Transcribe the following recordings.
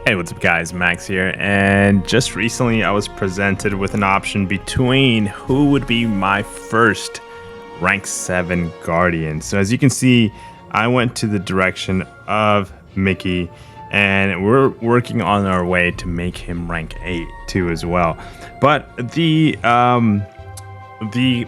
Hey, what's up guys, Max here, and just recently I was presented with an option between who would be my first rank 7 Guardian. So as you can see, I went to the direction of Mickey, and we're working on our way to make him rank 8 too as well. But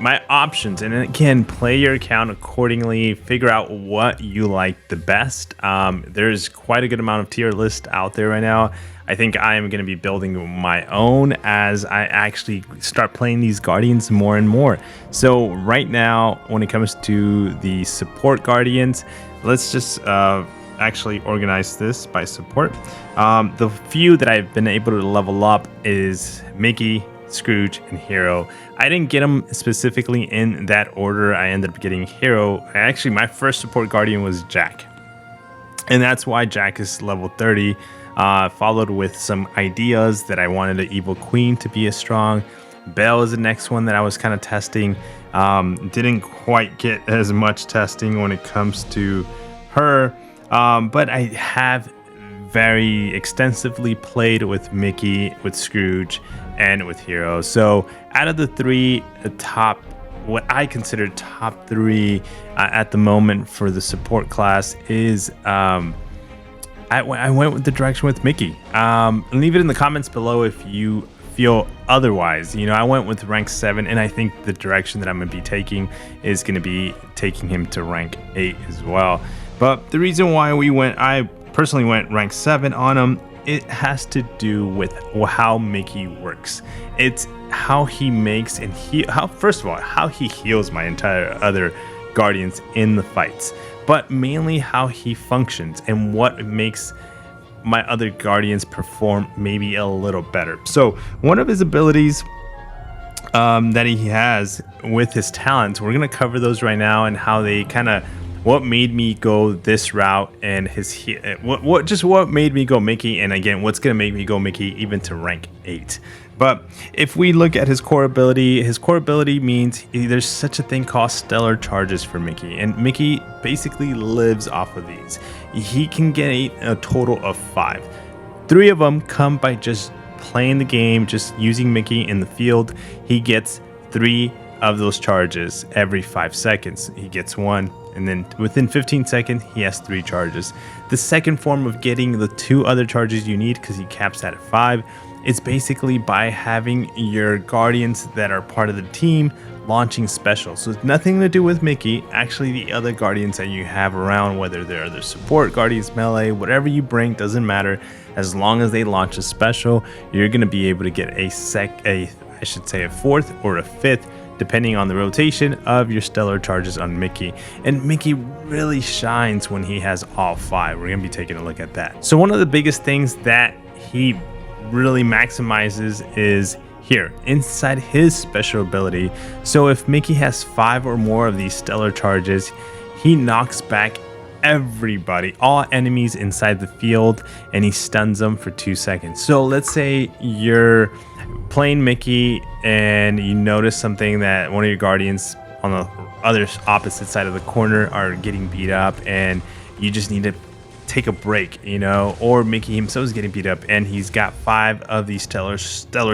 my options, and again, play your account accordingly, figure out what you like the best. There's quite a good amount of tier list out there right now. I think I am going to be building my own as I actually start playing these Guardians more and more. So right now, when it comes to the support Guardians, let's just actually organize this by support. The few that I've been able to level up is Mickey, Scrooge, and Hero. I didn't get them specifically in that order. I ended up getting Hero. Actually, my first support Guardian was Jack, and that's why Jack is level 30. Followed with some ideas that I wanted the Evil Queen to be as strong. Belle is the next one that I was kind of testing. Didn't quite get as much testing when it comes to her, but I have very extensively played with Mickey, with Scrooge, and with Hero. So out of the three, what I consider top three at the moment for the support class is I went with the direction with Mickey. Leave it in the comments below if you feel otherwise. You know, I went with rank 7, and I think the direction that I'm going to be taking is going to be taking him to rank 8 as well. But the reason why I personally went rank 7 on him, it has to do with how Mickey works. It's how he makes and first of all, how he heals my entire other Guardians in the fights, but mainly how he functions and what makes my other Guardians perform maybe a little better. So one of his abilities that he has with his talents, we're going to cover those right now and how they kind of what made me go this route, and what made me go Mickey, and again, what's gonna make me go Mickey even to rank 8. But if we look at his core ability means there's such a thing called stellar charges for Mickey, and Mickey basically lives off of these. He can get a total of 5. 3 of them come by just playing the game, just using Mickey in the field. He gets 3 of those charges every 5 seconds. He gets 1, and then within 15 seconds he has 3 charges. The second form of getting the 2 other charges you need, because he caps that at 5, is basically by having your Guardians that are part of the team launching specials. So it's nothing to do with Mickey. Actually, the other Guardians that you have around, whether they're the support Guardians, melee, whatever you bring, doesn't matter. As long as they launch a special, you're going to be able to get a fourth or a fifth, depending on the rotation of your stellar charges on Mickey. And Mickey really shines when he has all 5. We're going to be taking a look at that. So one of the biggest things that he really maximizes is here inside his special ability. So if Mickey has 5 or more of these stellar charges, he knocks back everybody, all enemies inside the field, and he stuns them for 2 seconds. So let's say you're playing Mickey and you notice something that one of your Guardians on the other opposite side of the corner are getting beat up, and you just need to take a break, you know, or Mickey himself is getting beat up and he's got 5 of these stellar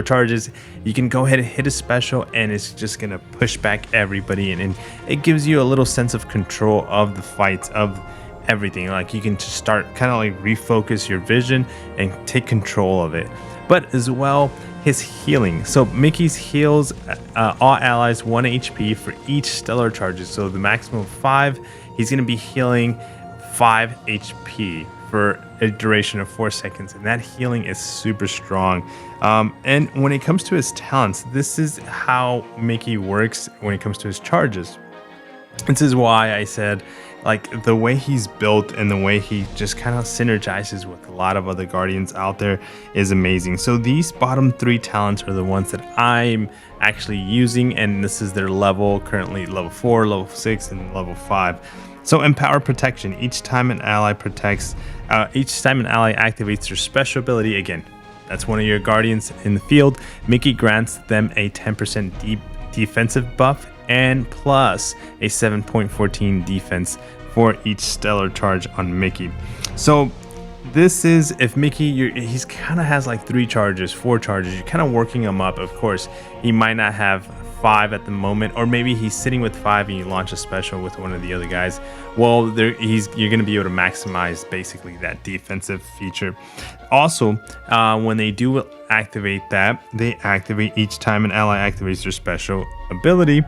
charges. You can go ahead and hit a special, and it's just gonna push back everybody, and it gives you a little sense of control of the fights, of everything. Like, you can just start kind of like refocus your vision and take control of it. But as well, his healing. So Mickey's heals all allies 1 HP for each stellar charges. So the maximum of 5, he's going to be healing 5 HP for a duration of 4 seconds. And that healing is super strong. And when it comes to his talents, this is how Mickey works when it comes to his charges. This is why I said, like, the way he's built and the way he just kind of synergizes with a lot of other Guardians out there is amazing. So these bottom 3 talents are the ones that I'm actually using, and this is their level, currently level 4, level 6, and level 5. So Empower Protection. Each time an ally activates their special ability, again, that's one of your Guardians in the field, Mickey grants them a 10% defensive buff and plus a 7.14 defense for each stellar charge on Mickey. So this is if Mickey, he's kind of has like 3 charges, 4 charges. You're kind of working him up. Of course, he might not have 5 at the moment, or maybe he's sitting with 5 and you launch a special with one of the other guys. Well, you're going to be able to maximize basically that defensive feature. Also, when they do activate that, they activate each time an ally activates their special ability.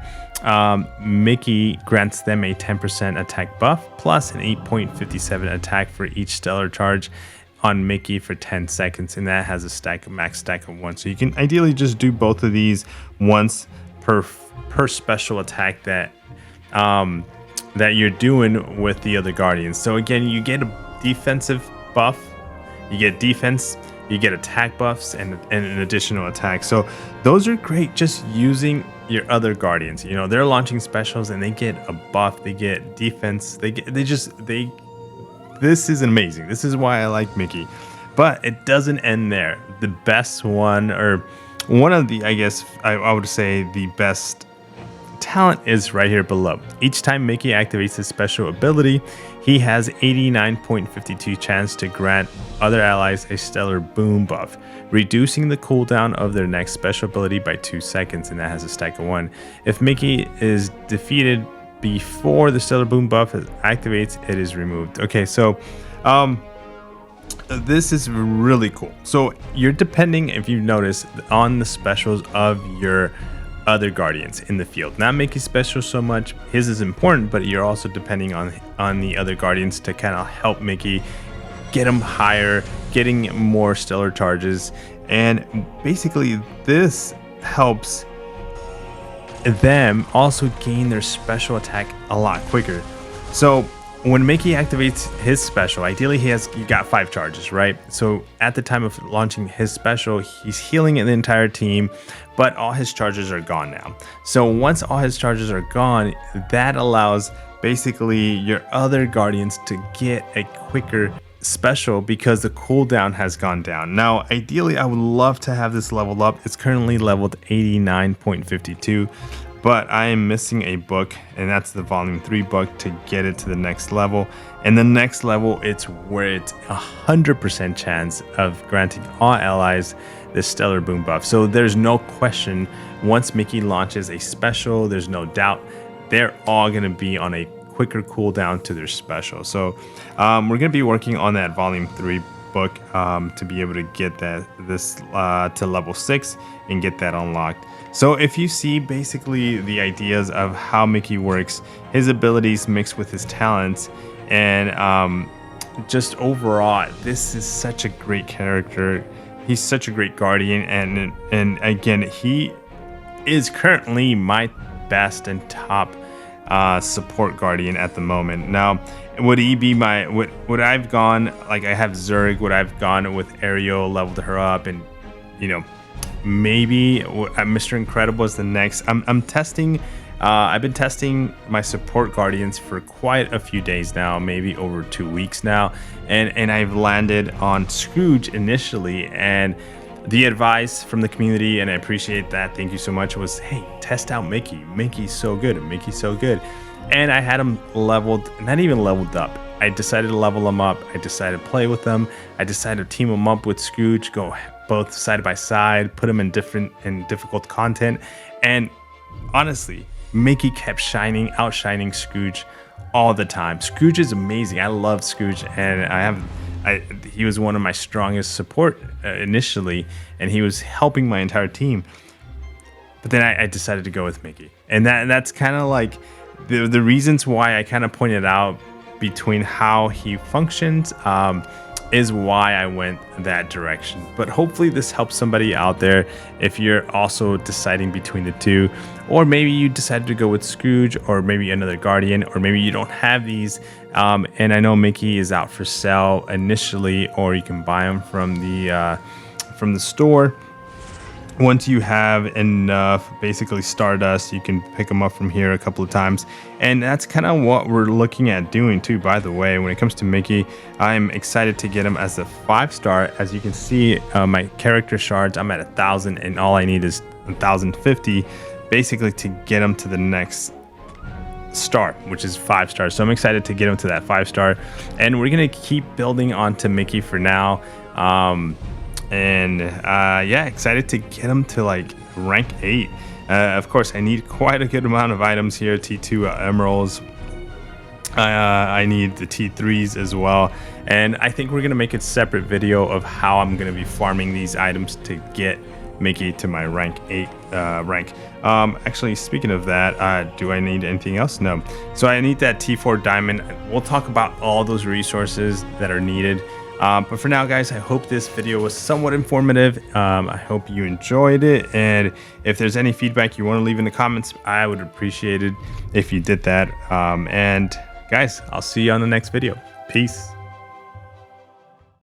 Mickey grants them a 10% attack buff plus an 8.57 attack for each stellar charge on Mickey for 10 seconds, and that has a max stack of 1. So you can ideally just do both of these once per special attack that you're doing with the other guardians. So again, you get a defensive buff, you get defense, you get attack buffs, and an additional attack. So those are great just using your other guardians. You know, they're launching specials and they get a buff, they get defense, this is amazing. This is why I like Mickey. But it doesn't end there. The best one, or one of the, I guess I would say the best talent, is right here below. Each time Mickey activates his special ability, he has 89.52 chance to grant other allies a stellar boom buff, reducing the cooldown of their next special ability by 2 seconds, and that has a stack of 1. If Mickey is defeated before the stellar boom buff activates, it is removed. Okay, so this is really cool. So you're depending, if you notice, on the specials of your other guardians in the field. Not Mickey's special so much, his is important, but you're also depending on the other guardians to kind of help Mickey get him higher, getting more stellar charges. And basically this helps them also gain their special attack a lot quicker. So when Mickey activates his special, ideally you got 5 charges, right? So at the time of launching his special, he's healing the entire team, but all his charges are gone now. So once all his charges are gone, that allows basically your other guardians to get a quicker special because the cooldown has gone down. Now, ideally, I would love to have this leveled up. It's currently leveled 89.52. But I am missing a book, and that's the volume 3 book, to get it to the next level. And the next level, it's where it's 100% chance of granting all allies the stellar boom buff. So there's no question, once Mickey launches a special, there's no doubt they're all going to be on a quicker cooldown to their special. So we're going to be working on that volume 3 book to be able to get this to level 6 and get that unlocked. So if you see basically the ideas of how Mickey works, his abilities mixed with his talents, and just overall, this is such a great character. He's such a great guardian, and again, he is currently my best and top support guardian at the moment. Now, would he be my would I've gone, like, I have Zurg, would I've gone with Ariel, leveled her up, and maybe Mr. Incredible is the next. I'm testing. I've been testing my support guardians for quite a few days now, maybe over 2 weeks now, and I've landed on Scrooge initially. And the advice from the community, and I appreciate that, thank you so much, was, hey, test out Mickey. Mickey's so good. Mickey's so good. And I had him leveled, not even leveled up. I decided to level him up. I decided to play with them. I decided to team him up with Scrooge, go both side by side, put him in difficult content. And honestly, Mickey kept outshining Scrooge all the time. Scrooge is amazing. I love Scrooge, and he was one of my strongest support initially, and he was helping my entire team. But then I decided to go with Mickey, and that's kind of like the reasons why I kind of pointed out between how he functions is why I went that direction. But hopefully this helps somebody out there if you're also deciding between the two, or maybe you decided to go with Scrooge, or maybe another guardian, or maybe you don't have these. And I know Mickey is out for sale initially, or you can buy them from the store. Once you have enough basically Stardust, you can pick them up from here a couple of times. And that's kind of what we're looking at doing too, by the way. When it comes to Mickey, I'm excited to get him as a 5-star. As you can see, my character shards, I'm at 1,000, and all I need is 1,050 basically to get him to the next star, which is 5 stars. So I'm excited to get him to that 5 star, and we're gonna keep building onto Mickey for now. Yeah, excited to get him to like rank 8. Of course, I need quite a good amount of items here. T2 emeralds. I need the T3s as well, and I think we're gonna make a separate video of how I'm gonna be farming these items to get Mickey to my rank 8 rank. Actually, speaking of that, do I need anything else? No. So I need that T4 diamond. We'll talk about all those resources that are needed. But for now, guys, I hope this video was somewhat informative. I hope you enjoyed it, and if there's any feedback you want to leave in the comments, I would appreciate it if you did that. And guys, I'll see you on the next video. Peace.